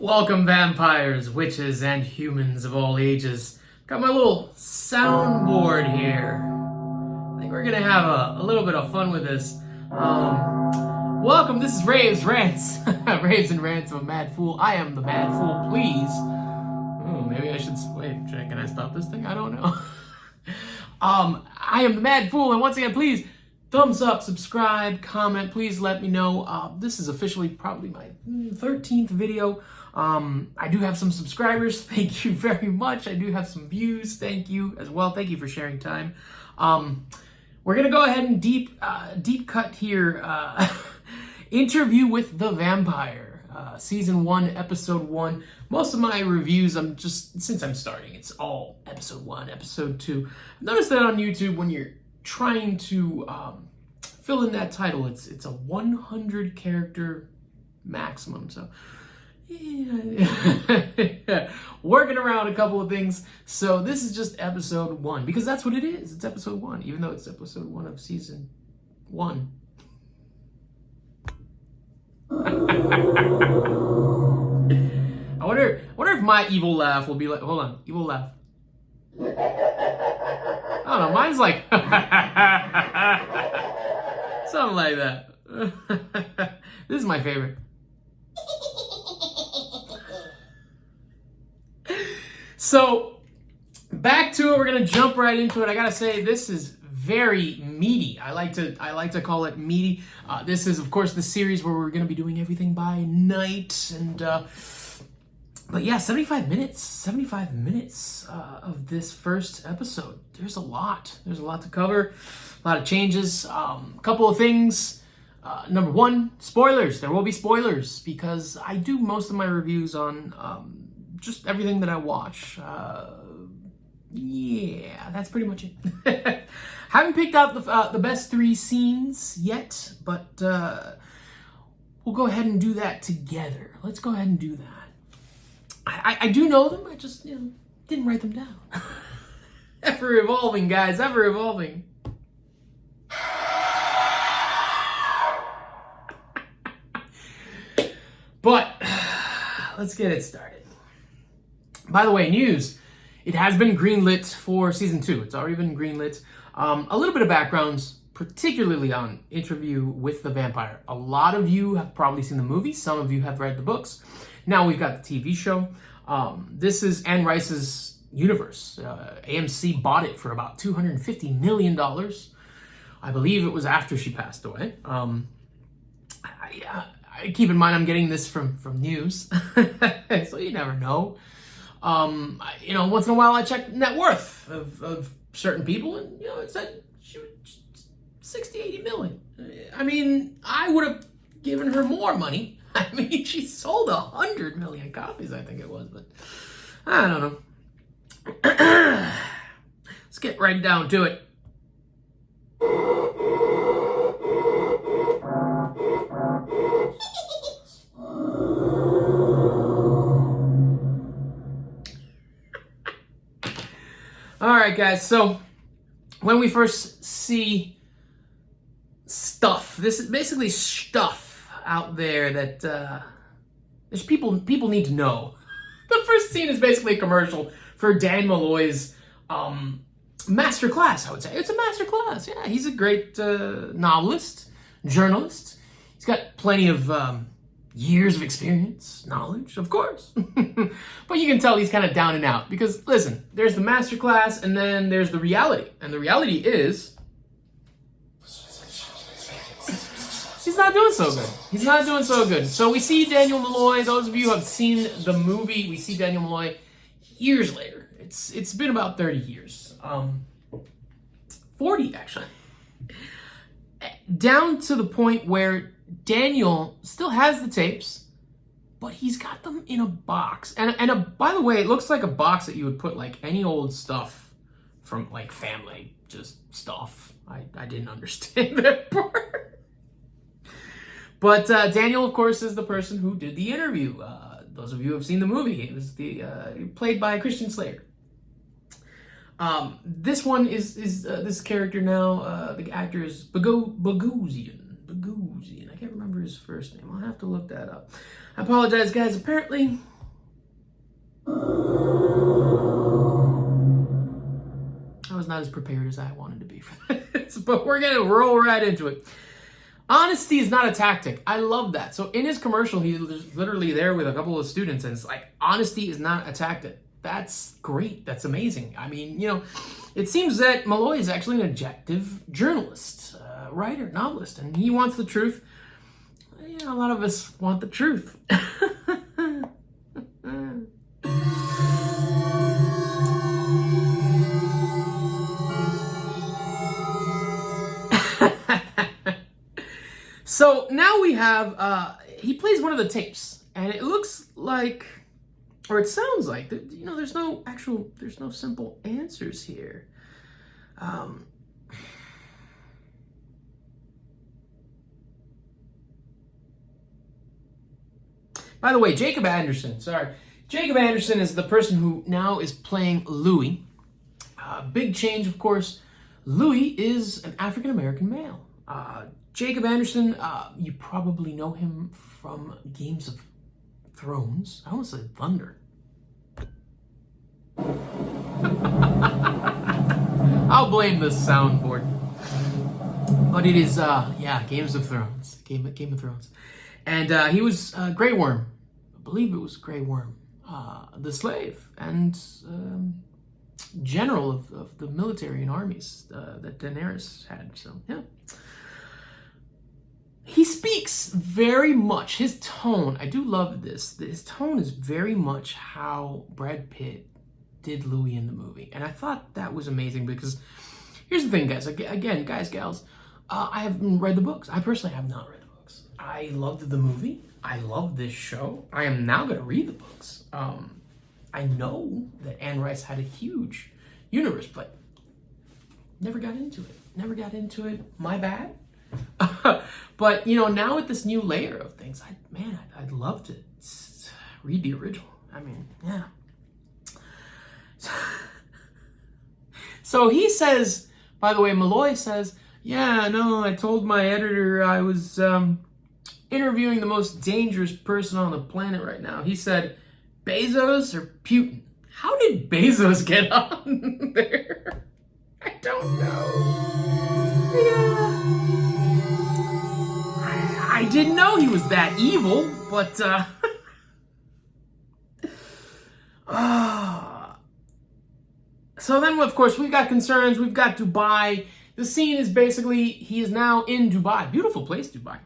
Welcome, vampires, witches, and humans of all ages. Got my little soundboard here. I think we're gonna have a little bit of fun with this. Welcome, this is Raves Rants. Raves and Rants of a Mad Fool. I am the Mad Fool, please. Oh, maybe I should, wait, can I stop this thing? I don't know. I am the Mad Fool, and once again, please, thumbs up, subscribe, comment, please let me know. This is officially probably my 13th video. I do have some subscribers. Thank you very much. I do have some views. Thank you as well. Thank you for sharing time. We're going to go ahead and deep cut here. Interview with the Vampire. Season 1, Episode 1. Most of my reviews, since I'm starting, it's all Episode 1, Episode 2. I've noticed that on YouTube, when you're trying to fill in that title, it's a 100 character maximum. So yeah. Working around a couple of things. So this is just Episode 1, because that's what it is. It's Episode 1, even though it's Episode 1 of Season 1. I wonder if my evil laugh will be like, hold on, evil laugh. I don't know, mine's like something like that. This is my favorite. So, back to it. We're gonna jump right into it. I gotta say, this is very meaty. I like to call it meaty. This is, of course, the series where we're gonna be doing everything by night, and but yeah, 75 minutes of this first episode. There's a lot to cover, a lot of changes. A couple of things. Number one, spoilers. There will be spoilers because I do most of my reviews on just everything that I watch. Yeah, that's pretty much it. Haven't picked out the best 3 scenes yet, but we'll go ahead and do that together. Let's go ahead and do that. I do know them, I just, didn't write them down. Ever evolving, guys, ever evolving. But let's get it started. By the way, news. It has been greenlit for Season 2. It's already been greenlit. A little bit of backgrounds, particularly on Interview with the Vampire. A lot of you have probably seen the movie. Some of you have read the books. Now we've got the TV show. This is Anne Rice's universe. AMC bought it for about $250 million. I believe it was after she passed away. Keep in mind, I'm getting this from news, so you never know. Once in a while I check net worth of certain people, and it said she was 60, 80 million. I mean, I would have given her more money. I mean, she sold 100 million copies, I think it was, but I don't know. Let's get right down to it. All right, guys, so when we first see stuff, this is basically stuff out there that there's people need to know. The first scene is basically a commercial for Daniel Molloy's master class, I would say. It's a master class. Yeah, he's a great novelist, journalist. He's got plenty of years of experience, knowledge, of course. But you can tell he's kind of down and out because, listen, there's the master class and then there's the reality. And the reality is he's not doing so good. He's not doing so good. So we see Daniel Molloy. Those of you who have seen the movie, we see Daniel Molloy years later. It's been about 30 years. 40, actually. Down to the point where Daniel still has the tapes, but he's got them in a box. And by the way, it looks like a box that you would put like any old stuff from like family, just stuff. I didn't understand that part. But Daniel, of course, is the person who did the interview. Those of you who have seen the movie, it was played by Christian Slater. This one is this character now. The actor is Bogosian. I can't remember his first name. I'll have to look that up. I apologize, guys. Apparently, I was not as prepared as I wanted to be for this, but we're going to roll right into it. Honesty is not a tactic. I love that. So in his commercial, he's literally there with a couple of students, and it's like, honesty is not a tactic. That's great. That's amazing. I mean, it seems that Molloy is actually an objective journalist, writer, novelist, and he wants the truth. A lot of us want the truth. So now we have, he plays one of the tapes, and it looks like, or it sounds like, there's no simple answers here. By the way, Jacob Anderson is the person who now is playing Louis. Big change, of course. Louis is an African-American male. Jacob Anderson, you probably know him from Games of Thrones. I almost said Thunder. I'll blame the soundboard. But it is, Games of Thrones. Game of Thrones. And he was Grey Worm. I believe it was Grey Worm. The slave and general of the military and armies that Daenerys had. So, yeah. He speaks very much, his tone, I do love this, his tone is very much how Brad Pitt did Louis in the movie. And I thought that was amazing because, here's the thing, guys, again, guys, gals, I haven't read the books. I personally have not read the books. I loved the movie. I love this show. I am now going to read the books. I know that Anne Rice had a huge universe, but never got into it. My bad. But now with this new layer of things, I'd love to read the original. I mean, yeah. So he says, by the way, Molloy says, yeah, no, I told my editor I was interviewing the most dangerous person on the planet right now. He said, Bezos or Putin? How did Bezos get on there? I don't know. Yeah. I didn't know he was that evil, but so then, of course, we've got concerns. We've got Dubai. The scene is basically, he is now in Dubai. Beautiful place, Dubai.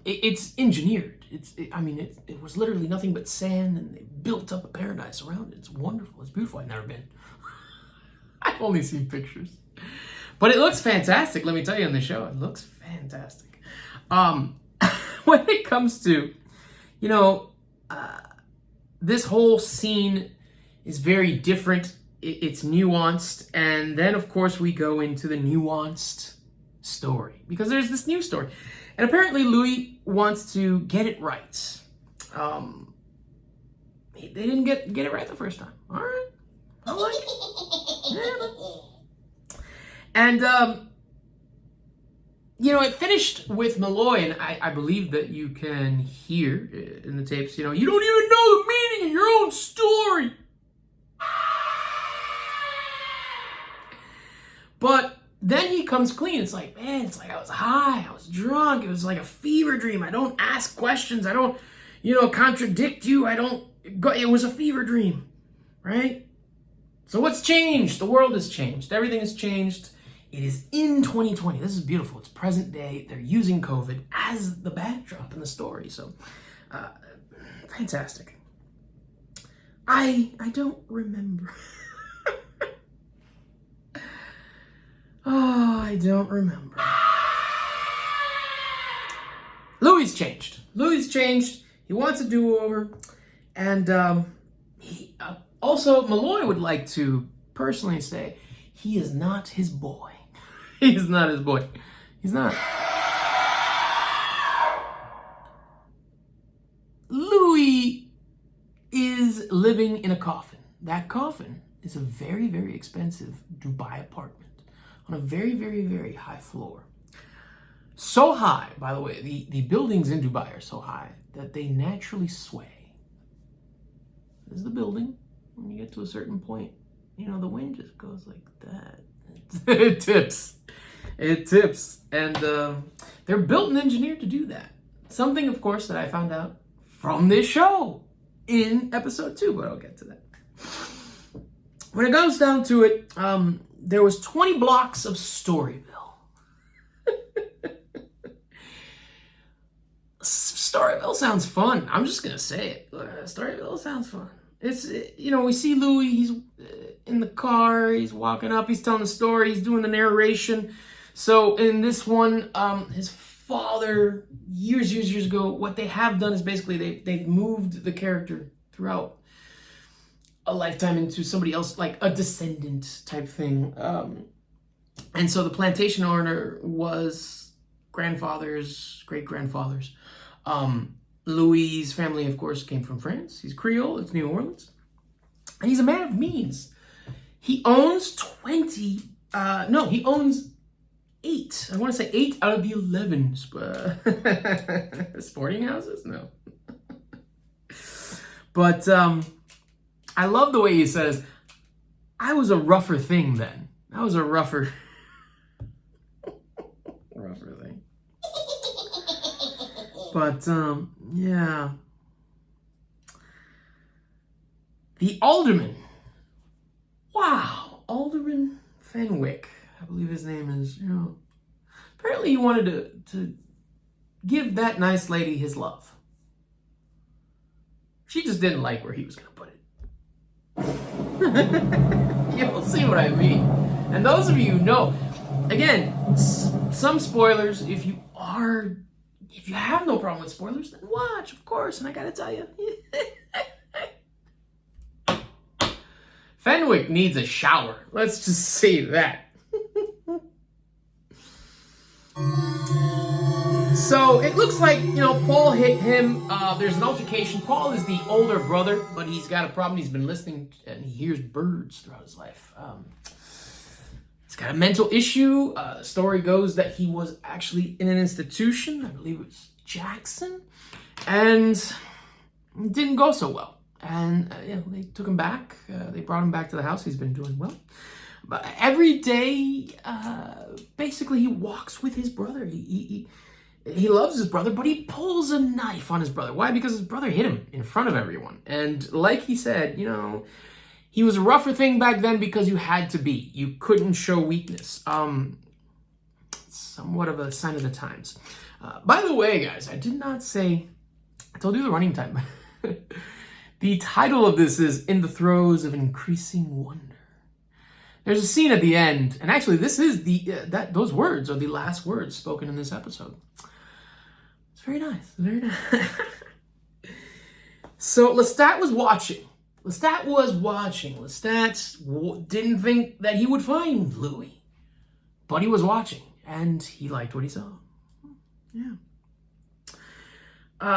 It's engineered. It was literally nothing but sand, and they built up a paradise around it. It's wonderful. It's beautiful. I've never been. I've only seen pictures. But it looks fantastic, let me tell you, on the show. It looks fantastic. When it comes to, this whole scene is very different. It's nuanced. And then, of course, we go into the nuanced story. Because there's this new story. And apparently Louis wants to get it right. They didn't get it right the first time. All right. I like it. Yeah. And, it finished with Molloy, and I believe that you can hear in the tapes, you don't even know the meaning of your own story. But then he comes clean. It's like, man, I was high, I was drunk, it was like a fever dream. I don't ask questions, I don't, contradict you, it was a fever dream, right? So what's changed? The world has changed. Everything has changed. It is in 2020. This is beautiful. It's present day. They're using COVID as the backdrop in the story. So, fantastic. I don't remember. Oh, I don't remember. Louis changed. He wants a do-over. And also, Molloy would like to personally say he is not his boy. He's not his boy. He's not. Louis is living in a coffin. That coffin is a very, very expensive Dubai apartment on a very, very, very high floor. So high, by the way, the buildings in Dubai are so high that they naturally sway. is the building. When you get to a certain point, you know, the wind just goes like that. It tips. It tips. And they're built and engineered to do that. Something, of course, that I found out from this show in episode 2, but I'll get to that. When it goes down to it, there was 20 blocks of Storyville. Storyville sounds fun. I'm just gonna say it. Storyville sounds fun. It's, you know, we see Louis. He's in the car. He's walking up. He's telling the story. He's doing the narration. So in this one, his father, years ago, what they have done is basically they've moved the character throughout a lifetime into somebody else, like a descendant type thing. And so the plantation owner was grandfathers, great-grandfathers. Louis' family, of course, came from France. He's Creole. It's New Orleans. And he's a man of means. He owns he owns 8. I want to say 8 out of the 11 sporting houses? No. But I love the way he says, I was a rougher thing then. I was a rougher thing. But, yeah. The alderman. Wow. Alderman Fenwick. I believe his name is, you know. Apparently he wanted to give that nice lady his love. She just didn't like where he was going to put it. You'll see what I mean. And those of you who know, again, some spoilers, if you have no problem with spoilers, then watch, of course. And I gotta tell you, Fenwick needs a shower. Let's just say that. So it looks like, you know, Paul hit him. There's an altercation. Paul is the older brother, but he's got a problem. He's been listening and he hears birds throughout his life. He's got a mental issue. The story goes that he was actually in an institution. I believe it was Jackson. And it didn't go so well. And they took him back. They brought him back to the house. He's been doing well. But every day, basically, he walks with his brother. He loves his brother, but he pulls a knife on his brother. Why? Because his brother hit him in front of everyone. And like he said, you know, he was a rougher thing back then because you had to be. You couldn't show weakness. Somewhat of a sign of the times. By the way, guys, I did not say, I told you the running time. The title of this is In the Throes of Increasing Wonder. There's a scene at the end, and actually this is those words are the last words spoken in this episode. It's very nice, very nice. So Lestat was watching. Lestat didn't think that he would find Louis, but he was watching, and he liked what he saw. Yeah.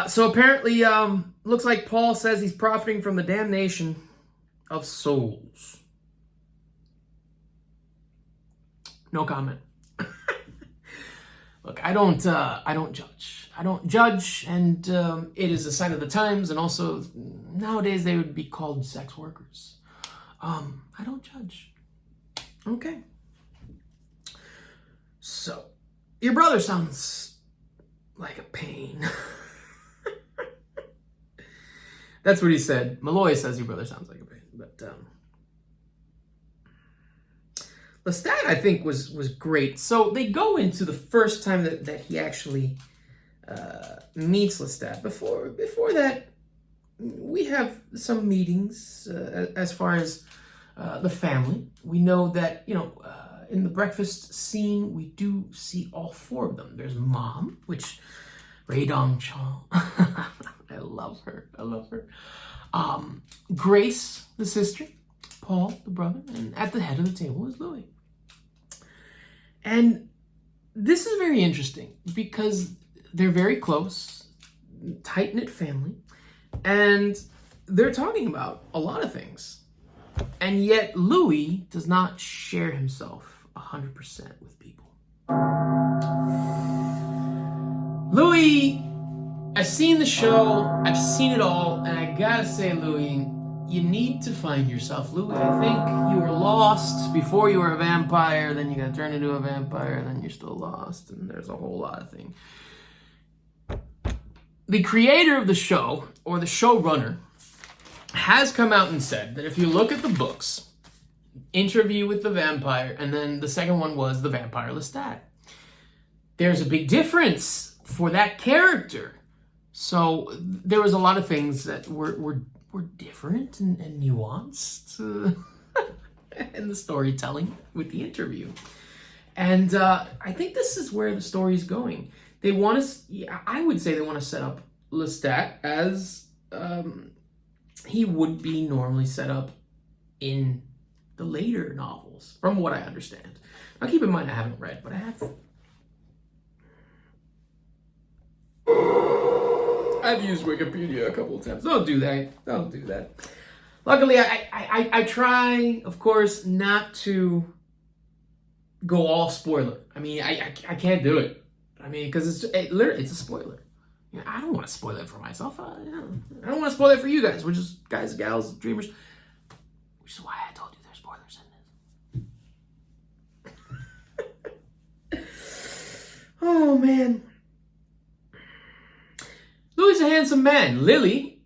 So apparently, looks like Paul says he's profiting from the damnation of souls. No comment. Look, I don't judge. I don't judge, and it is a sign of the times, and also nowadays they would be called sex workers. I don't judge. Okay. So, your brother sounds like a pain. That's what he said. Molloy says your brother sounds like a pain, but Lestat, I think, was great. So they go into the first time that he actually meets Lestat. Before that, we have some meetings as far as the family. We know that, you know, in the breakfast scene, we do see all 4 of them. There's Mom, which Ray Dong Chong. I love her. Grace, the sister. Paul, the brother. And at the head of the table is Louis. And this is very interesting because they're very close, tight-knit family, and they're talking about a lot of things. And yet Louis does not share himself 100% with people. Louis, I've seen the show, I've seen it all, and I gotta say, Louis, you need to find yourself, Louis. I think you were lost before you were a vampire, then you got turned into a vampire, then you're still lost, and there's a whole lot of things. The creator of the show, or the showrunner, has come out and said that if you look at the books, Interview with the Vampire, and then the second one was The Vampire Lestat, there's a big difference for that character. So there was a lot of things that were different and nuanced in the storytelling with the interview. And I think this is where the story is going. They want to, I would say they want to set up Lestat as he would be normally set up in the later novels, from what I understand. Now keep in mind I haven't read, but I have. I've used Wikipedia a couple of times. Don't do that. Luckily, I try, of course, not to go all spoiler. I mean, I can't do it. I mean, because it's a spoiler. You know, I don't want to spoil it for myself. I don't want to spoil it for you guys. We're just guys, gals, dreamers. Which is why I told you there's spoilers in this. Oh, man. Louis is a handsome man. Lily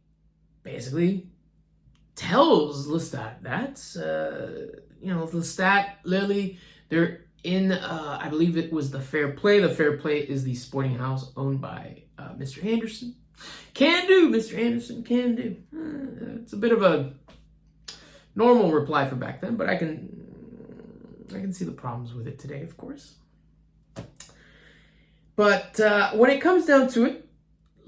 basically tells Lestat that, Lestat, Lily, they're in, I believe it was the Fair Play. The Fair Play is the sporting house owned by Mr. Anderson. Can do, Mr. Anderson, can do. It's a bit of a normal reply for back then, but I can see the problems with it today, of course. But when it comes down to it,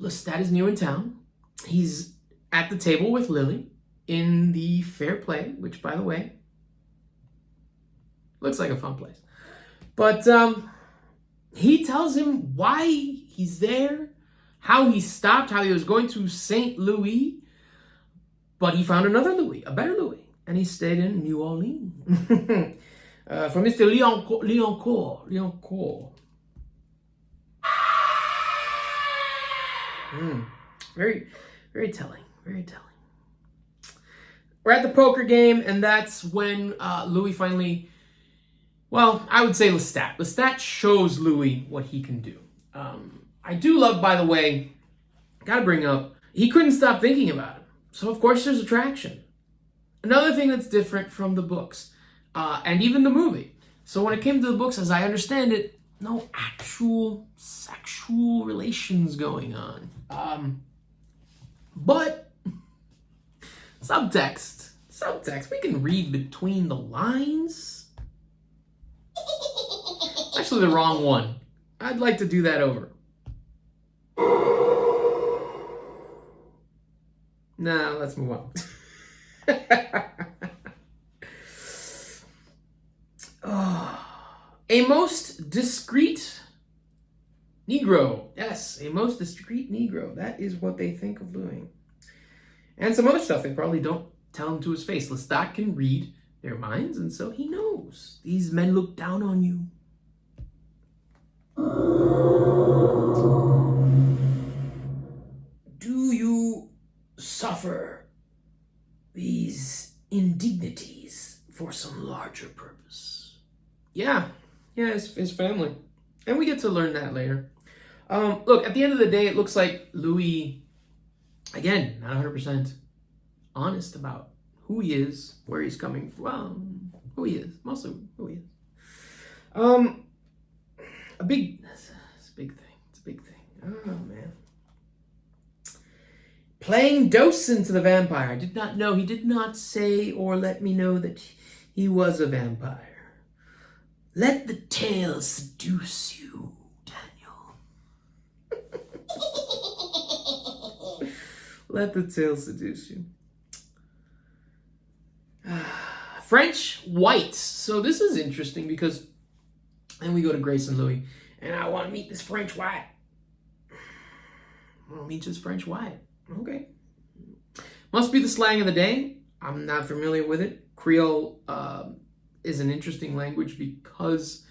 Lestat is new in town. He's at the table with Lily in the Fair Play, which, by the way, looks like a fun place. But he tells him why he's there, how he stopped, how he was going to St. Louis, but he found another Louis, a better Louis, and he stayed in New Orleans. From Mr. Leoncourt. Very, very telling. Very telling. We're at the poker game, and that's when Louis finally, well, I would say Lestat. Lestat shows Louis what he can do. I do love, by the way, gotta bring up, he couldn't stop thinking about it. So, of course, there's attraction. Another thing that's different from the books, and even the movie. So when it came to the books, as I understand it, no actual sexual relations going on. But subtext, we can read between the lines. Actually, the wrong one. I'd like to do that over. Nah, let's move on. A most discreet Negro. Yes, a most discreet Negro. That is what they think of Louis. And some other stuff they probably don't tell him to his face. Lestat can read their minds, and so he knows. These men look down on you. Do you suffer these indignities for some larger purpose? Yeah, his family. And we get to learn that later. Look, at the end of the day, it looks like Louis, again, not 100% honest about who he is, where he's coming from, who he is, mostly who he is. It's a big thing. Oh, man. Playing Docent to the vampire. I did not know. He did not say or let me know that he was a vampire. Let the tale seduce you, Daniel. Let the tale seduce you. French white. So this is interesting because then we go to Grace and Louis, and I want to meet this French white. I want to meet this French white. Okay. Must be the slang of the day. I'm not familiar with it. Creole is an interesting language because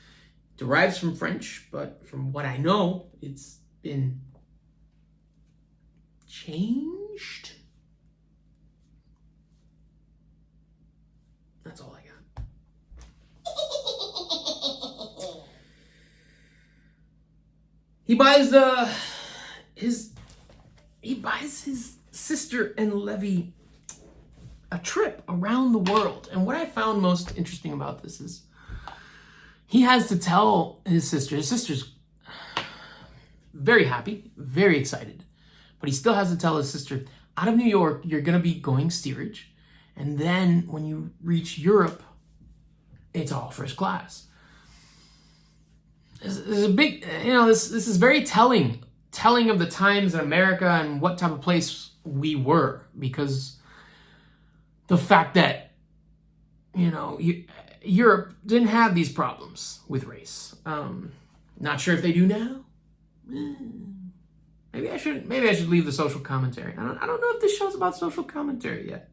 it derives from French, but from what I know, it's been changed. That's all I got. He buys his sister and Levy a trip around the world. And what I found most interesting about this is he has to tell his sister's very happy, very excited, but he still has to tell his sister, out of New York, you're going to be going steerage. And then when you reach Europe, it's all first class. This is a big, this is very telling of the times in America and what type of place we were, because the fact that, Europe didn't have these problems with race. Not sure if they do now. Maybe I should leave the social commentary. I don't know if this show's about social commentary yet.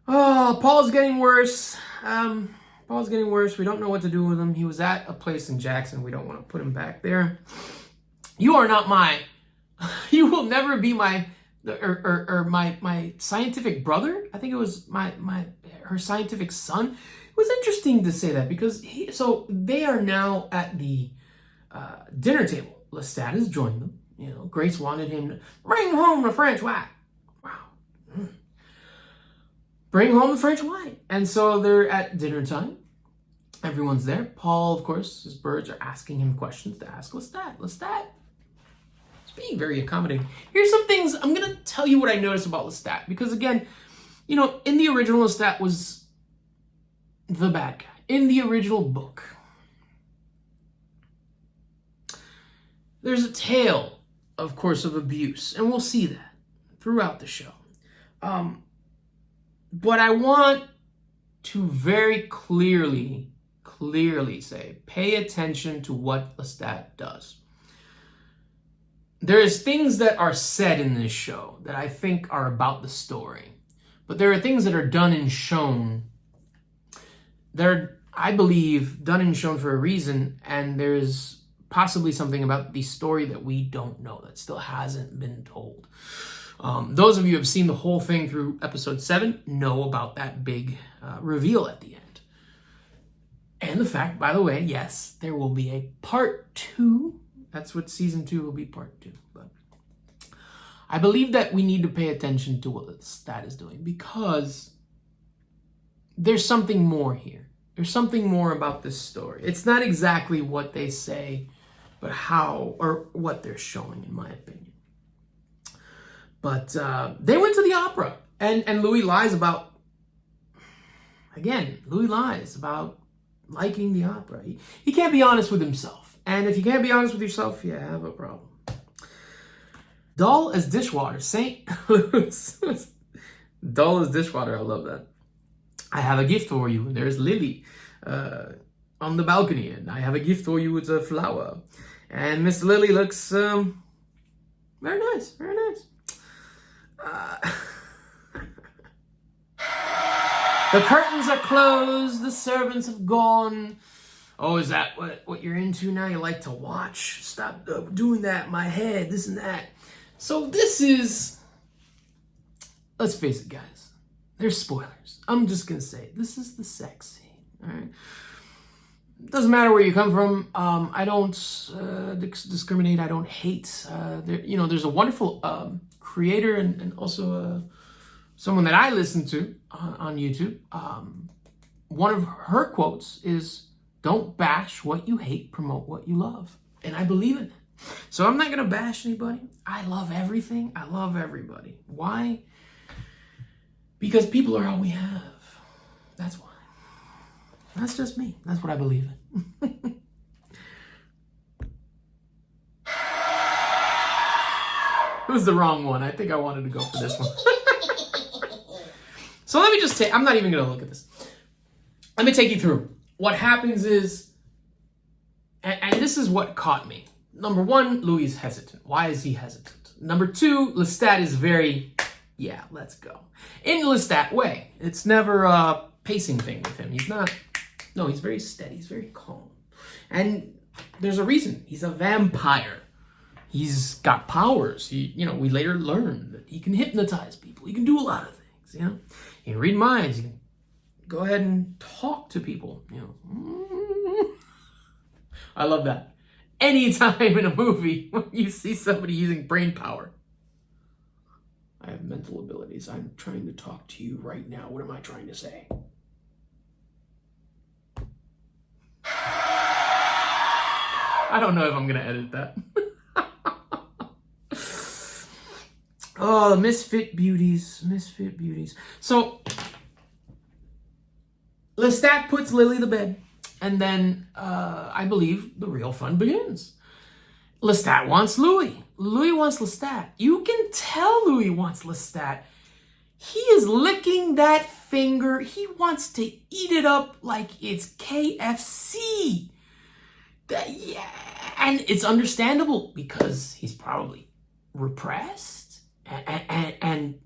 Oh, Paul's getting worse. We don't know what to do with him. He was at a place in Jackson. We don't want to put him back there. You are not you will never be my scientific brother. I think it was her scientific son. It was interesting to say that because they are now at the dinner table. Lestat has joined them. Grace wanted him to bring home the French wine. Wow. Bring home the French wine. And so they're at dinner time. Everyone's there. Paul, of course, his birds are asking him questions to ask Lestat. Lestat is being very accommodating. Here's some things. I'm going to tell you what I noticed about Lestat. Because again, in the original, Lestat was the bad guy. In the original book, there's a tale, of course, of abuse. And we'll see that throughout the show. But I want to very clearly say, pay attention to what Lestat does. There's things that are said in this show that I think are about the story. But there are things that are done and shown that are, I believe, done and shown for a reason. And there's possibly something about the story that we don't know, that still hasn't been told. Those of you who have seen the whole thing through episode 7 know about that big reveal at the end. And the fact, by the way, yes, there will be a part 2. That's what season 2 will be, part 2. But I believe that we need to pay attention to what Lestat is doing, because there's something more here. There's something more about this story. It's not exactly what they say, but how or what they're showing, in my opinion. But they went to the opera, and Louis lies about liking the opera. He can't be honest with himself. And if you can't be honest with yourself, you have a problem. Dull as dishwater, St. Louis. Dull as dishwater, I love that. I have a gift for you. There's Lily on the balcony, and I have a gift for you. It's a flower. And Miss Lily looks very nice, very nice. The curtains are closed. The servants have gone. Oh, is that what you're into now? You like to watch? Stop doing that. My head, this and that. So this is, let's face it, guys. There's spoilers. I'm just going to say, this is the sex scene. All right. Doesn't matter where you come from. I don't discriminate. I don't hate. There's a wonderful creator and also someone that I listen to on YouTube. One of her quotes is, "Don't bash what you hate, promote what you love." And I believe in it. So I'm not going to bash anybody. I love everything. I love everybody. Why? Because people are all we have. That's why. That's just me. That's what I believe in. It was the wrong one. I think I wanted to go for this one. So let me just I'm not even going to look at this. Let me take you through. What happens is, and this is what caught me. Number 1, Louis is hesitant. Why is he hesitant? Number 2, Lestat is very, yeah, let's go. In the Lestat way. It's never a pacing thing with him. He's very steady. He's very calm. And there's a reason. He's a vampire. He's got powers. We later learn that he can hypnotize people. He can do a lot of things, He can read minds. He can go ahead and talk to people, I love that. Anytime in a movie when you see somebody using brain power. I have mental abilities. I'm trying to talk to you right now. What am I trying to say? I don't know if I'm going to edit that. Oh, the misfit beauties. Misfit beauties. So, Lestat puts Lily to bed. And then, I believe, the real fun begins. Lestat wants Louis. Louis wants Lestat. You can tell Louis wants Lestat. He is licking that finger. He wants to eat it up like it's KFC. Yeah. And it's understandable because he's probably repressed. And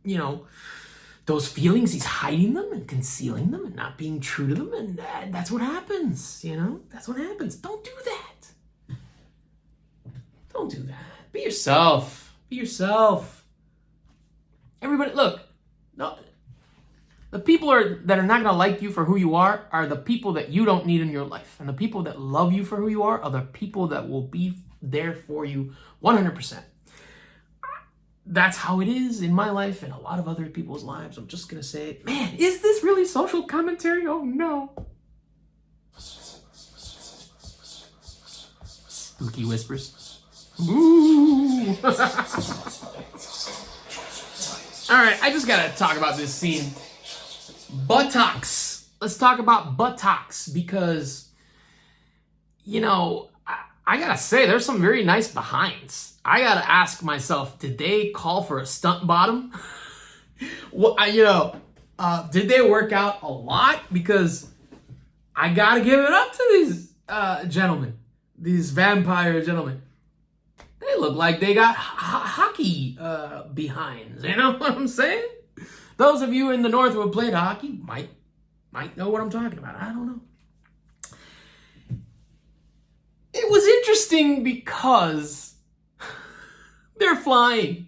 those feelings, he's hiding them and concealing them and not being true to them. And that's what happens, That's what happens. Don't do that. Don't do that. Be yourself. Be yourself. Everybody, look. No, the people that are not going to like you for who you are the people that you don't need in your life. And the people that love you for who you are the people that will be there for you 100%. That's how it is in my life and a lot of other people's lives. I'm just going to say, man, is this really social commentary? Oh, no. Spooky whispers. Ooh. All right, I just got to talk about this scene. Buttocks. Let's talk about buttocks because, I got to say, there's some very nice behinds. I got to ask myself, did they call for a stunt bottom? Well, did they work out a lot? Because I got to give it up to these gentlemen, these vampire gentlemen. They look like they got hockey behinds. You know what I'm saying? Those of you in the North who have played hockey might know what I'm talking about. I don't know. It was interesting because they're flying.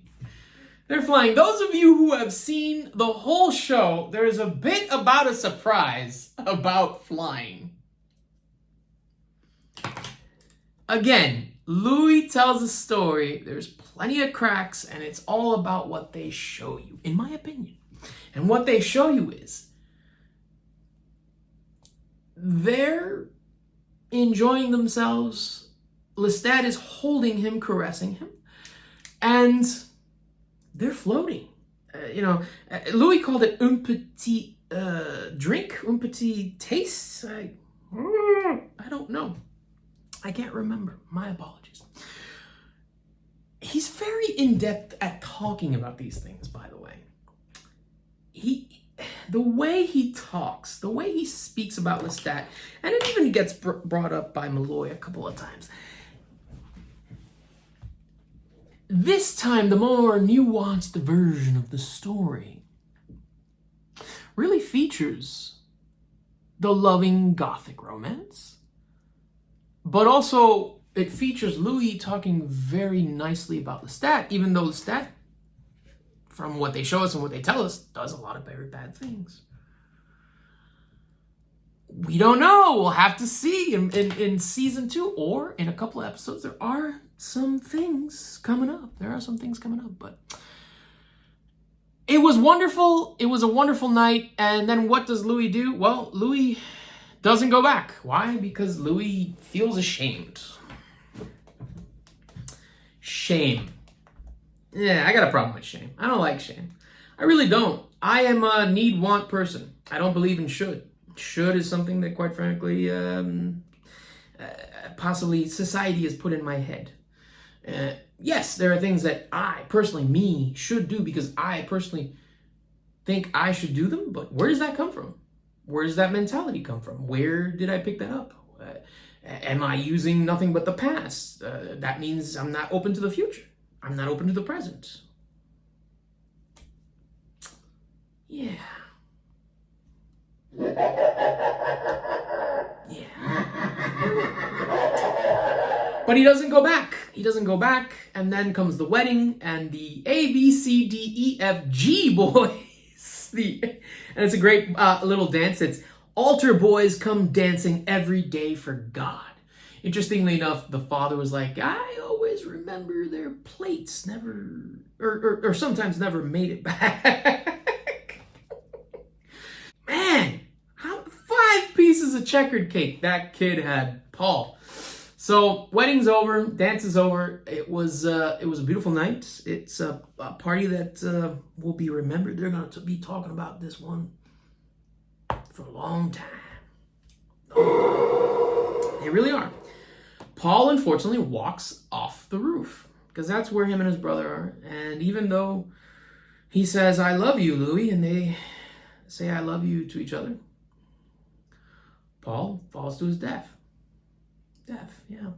They're flying. Those of you who have seen the whole show, there is a bit about a surprise about flying. Again, Louis tells a story. There's plenty of cracks, and it's all about what they show you, in my opinion. And what they show you is they're enjoying themselves. Lestat is holding him, caressing him, and they're floating. Louis called it un petit drink, un petit taste. I don't know. I can't remember. My apologies. He's very in-depth at talking about these things, by the way. The way he talks, the way he speaks about Lestat, and it even gets brought up by Molloy a couple of times. This time, the more nuanced version of the story really features the loving gothic romance, but also it features Louis talking very nicely about Lestat, even though Lestat, from what they show us and what they tell us, does a lot of very bad things. We don't know. We'll have to see in season 2 or in a couple of episodes. There are some things coming up. But it was wonderful. It was a wonderful night. And then what does Louis do? Well, Louis doesn't go back. Why? Because Louis feels ashamed. Shame. Yeah, I got a problem with shame. I don't like shame. I really don't. I am a need-want person. I don't believe in should. Should is something that, quite frankly, possibly society has put in my head. Yes, there are things that I, personally, me, should do because I personally think I should do them, but where does that come from? Where does that mentality come from? Where did I pick that up? Am I using nothing but the past? That means I'm not open to the future. I'm not open to the present. Yeah. But he doesn't go back. he doesn't go back, and then comes the wedding and the ABCDEFG boys. And it's a great little dance. It's altar boys come dancing every day for God. Interestingly enough, the father was like, I always remember their plates never, or sometimes never made it back. Man, 5 pieces of checkered cake that kid had, Paul. So wedding's over, dance is over. It was a beautiful night. It's a party that will be remembered. They're going to be talking about this one for a long time. They really are. Paul, unfortunately, walks off the roof because that's where him and his brother are. And even though he says, I love you, Louis, and they say, I love you to each other, Paul falls to his death. Yeah.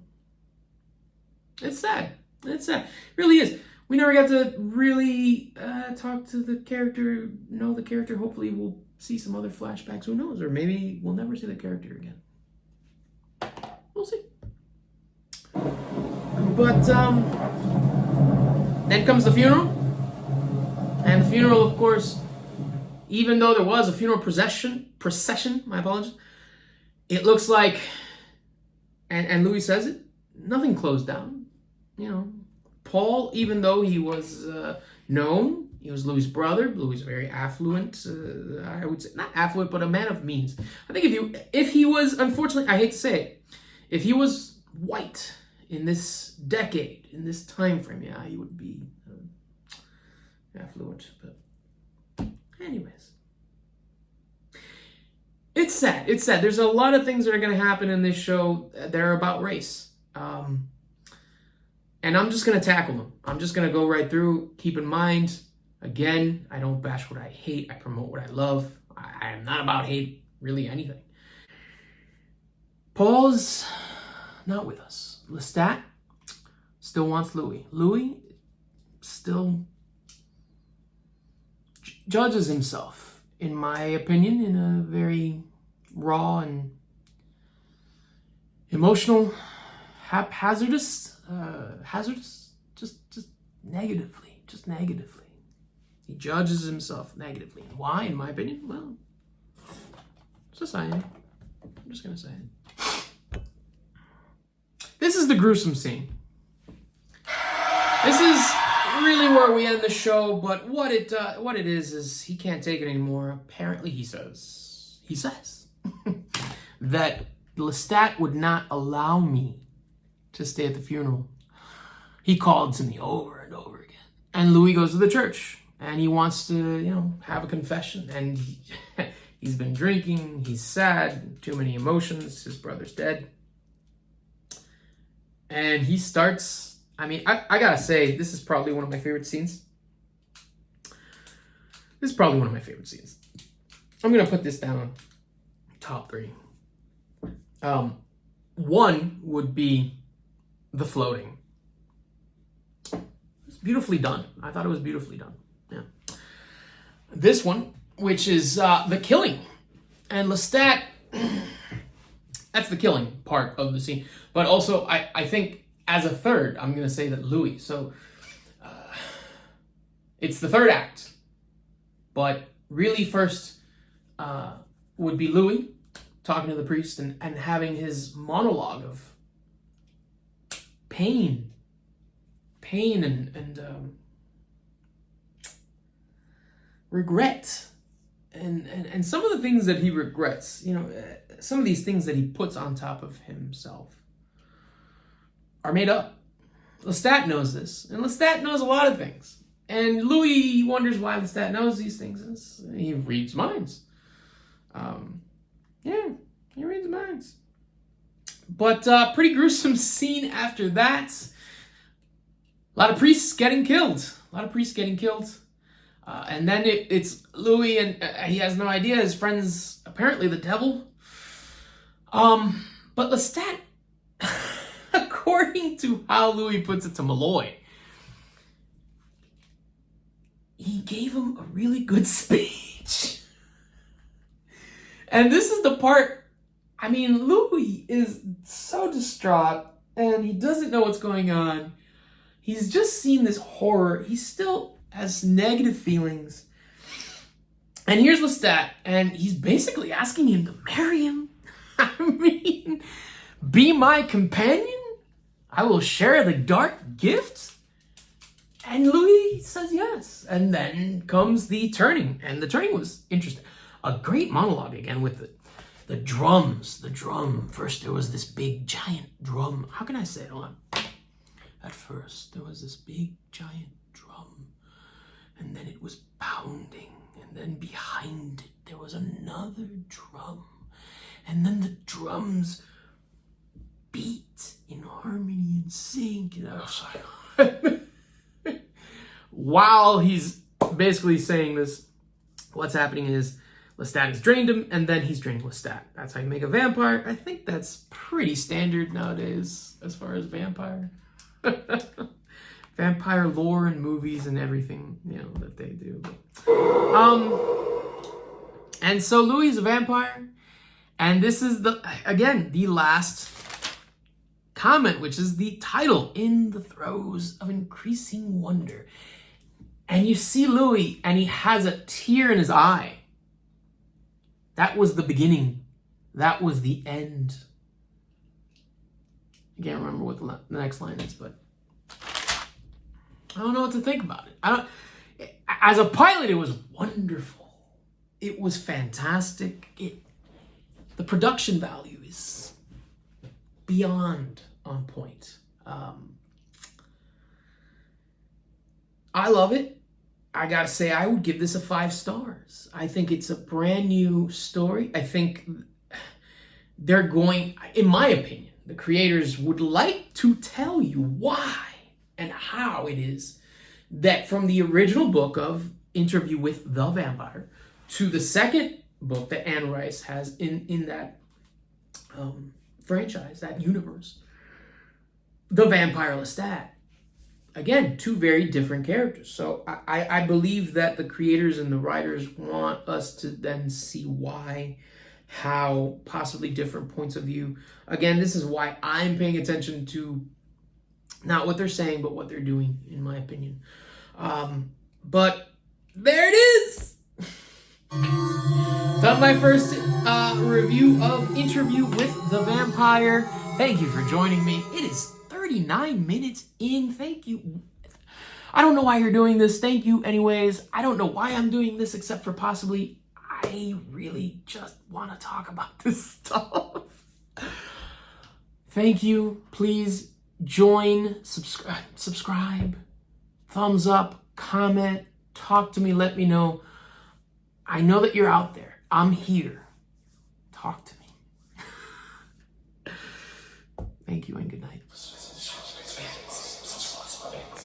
It's sad. It's sad. It really is. We never got to really talk to the character, know the character. Hopefully we'll see some other flashbacks. Who knows? Or maybe we'll never see the character again. We'll see. But then comes the funeral. And the funeral, of course, even though there was a funeral procession, my apologies, it looks like, and Louis says it, nothing closed down. You know, Paul, even though he was known, he was Louis' brother. Louis very affluent. I would say not affluent, but a man of means. I think if he was, unfortunately, I hate to say it, if he was white in this decade, in this time frame, yeah, he would be affluent. But anyways, it's sad. It's sad. There's a lot of things that are going to happen in this show that are about race. And I'm just going to tackle them. I'm just going to go right through. Keep in mind, again, I don't bash what I hate. I promote what I love. I am not about hate, really anything. Paul's not with us. Lestat still wants Louis. Louis still judges himself, in my opinion, in a very raw and emotional, hazardous, just negatively. He judges himself negatively. And why, in my opinion? Well, society. I'm just going to say it. This is the gruesome scene. This is really where we end the show, but what it is he can't take it anymore. Apparently he says that Lestat would not allow me to stay at the funeral. He called to me over and over again. And Louis goes to the church and he wants to, have a confession. And he's been drinking, he's sad, too many emotions, his brother's dead. And he starts, I gotta say, this is probably one of my favorite scenes. I'm gonna put this down top 3. One would be the floating. It's beautifully done. I thought it was beautifully done. Yeah. This one, which is the killing. And Lestat, that's the killing part of the scene. But also, I think as a third, I'm going to say that Louis. So it's the third act. But really first would be Louis talking to the priest and having his monologue of pain and regret. And some of the things that he regrets, some of these things that he puts on top of himself are made up. Lestat knows this, and Lestat knows a lot of things. And Louis wonders why Lestat knows these things. He reads minds. He reads minds. But pretty gruesome scene after that. A lot of priests getting killed. And then it's Louis, and he has no idea. His friend's apparently the devil. But Lestat, according to how Louis puts it to Molloy, he gave him a really good speech. And this is the part, Louis is so distraught. and he doesn't know what's going on. He's just seen this horror. He still has negative feelings. And here's Lestat, and he's basically asking him to marry him. I mean, be my companion? I will share the dark gift? And Louis says yes. And then comes the turning, and the turning was interesting. A great monologue again with the drums. The drum. First there was this big giant drum. How can I say it? Hold on. At first there was this big giant drum, and then it was pounding, and then behind it there was another drum, and then the drums beat in harmony and sync. And I was like, while he's basically saying this, what's happening is Lestat has drained him, and then he's draining Lestat. That's how you make a vampire. I think that's pretty standard nowadays as far as vampire. Vampire lore and movies and everything, that they do. And so Louis is a vampire, and this is the last comment, which is the title, In the Throes of Increasing Wonder. And you see Louis, and he has a tear in his eye. That was the beginning. That was the end. I can't remember what the next line is, but I don't know what to think about it. As a pilot, it was wonderful. It was fantastic. The production value is beyond on point. I love it. I gotta say, I would give this a 5 stars. I think it's a brand new story. I think they're going, in my opinion, the creators would like to tell you why and how it is that from the original book of Interview with the Vampire to the second book that Anne Rice has in that franchise, that universe, the Vampire Lestat. Again, 2 very different characters. So I believe that the creators and the writers want us to then see why, how, possibly different points of view. Again, this is why I'm paying attention to not what they're saying, but what they're doing, in my opinion. But there it is. Done my first review of Interview with the Vampire. Thank you for joining me. It is 39 minutes in. Thank you. I don't know why you're doing this. Thank you anyways. I don't know why I'm doing this except for possibly I really just want to talk about this stuff. Thank you. Please join, subscribe, thumbs up, comment, talk to me, let me know. I know that you're out there. I'm here. Talk to me. Thank you and good night.